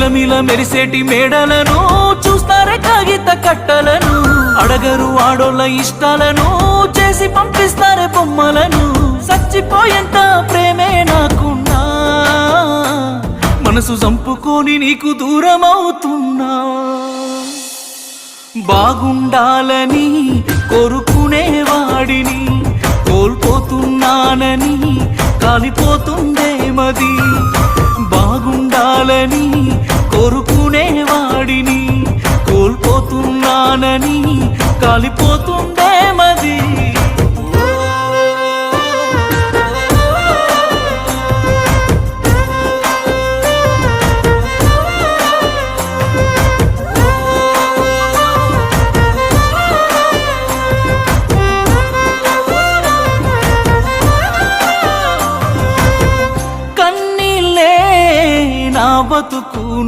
మిలమిల మెరిసేటి మేడలను చూస్తారే కాగిత కట్టలను అడగరు ఆడోళ్ళ ఇష్టాలను చేసి పంపిస్తారే బొమ్మలను చచ్చిపోయేంత ప్రేమే నాకున్నా మనసు చంపుకొని నీకు దూరమవుతున్నా బాగుండాలని కోరుకునేవాడిని కోల్పోతున్నానని కాలిపోతుందే మది బాగుండాలని కోరుకునేవాడిని కోల్పోతున్నానని కాలిపోతుందే మది బతుకు